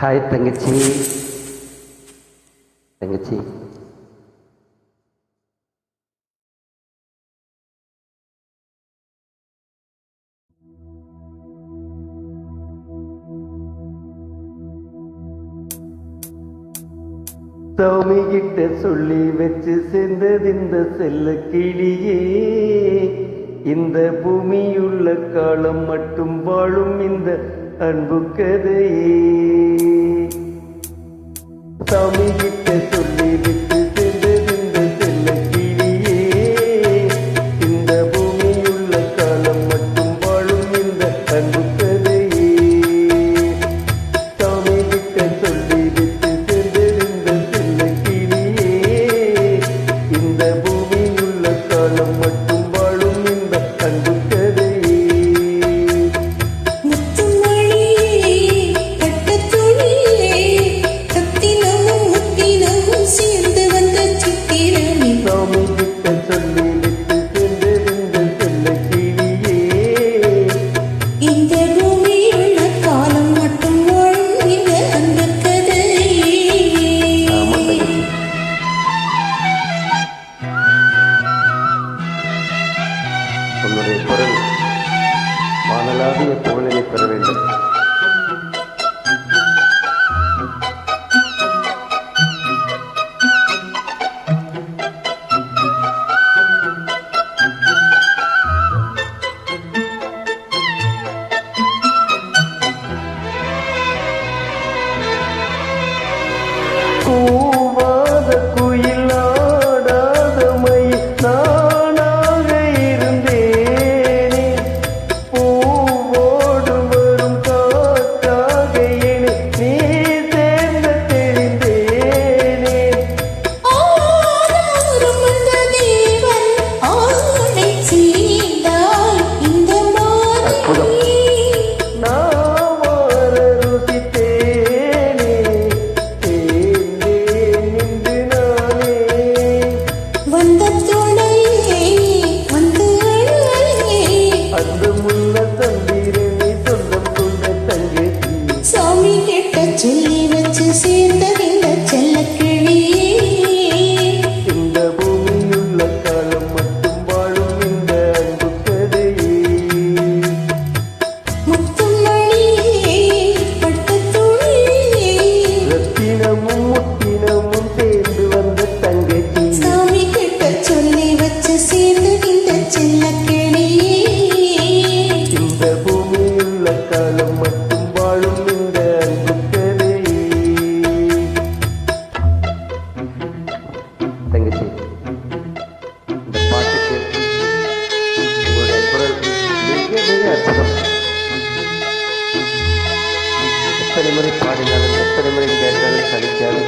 Hi தங்கச்சி. தங்கச்சி சாமி கிட்ட சொல்லி வச்சு சேர்ந்தது இந்த செல்ல கிளியே. இந்த பூமியுள்ள காலம் மட்டும் வாழும் இந்த அன்பு கதையே. சாமி கிட்ட சொல்லி வச்சு சேர்ந்தது இந்த செல்ல கிளியே. இந்த பூமியுள்ள காலம் மட்டும் வாழும் இந்த அன்பு கதையே. சாமி கிட்ட சொல்லி வச்சு சேர்ந்தது இந்த செல்ல கிளியே. இந்த பூமியுள்ள காலம் மட்டும் வாழும் இந்த அன்பு கதையே. சாமி கிட்ட சொல்லி விட்டு சென்றிருந்த செல்ல கிளியே. இந்த பூமியுள்ள காலம் மட்டும் வாழும் இந்த அன்பு கதையே. உன்னுடைய குரல் வானலாவிய புகழினை பெற வேண்டும். கூவாத குயில் ஆடாத மயில் நானாக இருந்தேனே. பூவோடு வரும் காற்றாக என நீ சேர்ந்த தெரிந்தேனே. ஆனாலும் அந்த தேவன் ஆணை செய்தாய் இந்த மாதிரி. நான் வார ருசித்தேனே. தேர்ந்தேன் நின்று நானே. வந்த துணையே வந்து அழையே. அந்த முல்ல தந்திரனே சொந்தம் கொண்ட தங்கச்சி. சாமி கிட்ட சொல்லி வச்சு சேர்ந்ததில்ல செல்ல கிளியே. இந்த பூமியுள்ள காலம் மட்டும் வாழும் இந்த அன்பு கதையே. முத்தும் மணியே பட்டு துணியே. ரத்தினமும் முத்தினமும் சேர்ந்து வந்த தங்கச்சி. சாமி கிட்ட சொல்லி வச்சு சேர்ந்ததில்ல செல்ல கிளியே. இந்த பூமியுள்ள காலம் மட்டும் வாழும் இந்த அன்பு கதையே. தங்கச்சி, இந்த பாட்டுக்கு உங்களுடைய குரல் மிக மிக அற்புதம். எத்தனை முறை பாடினாலும் எத்தனை முறை கேட்டாலும் சலிக்காது.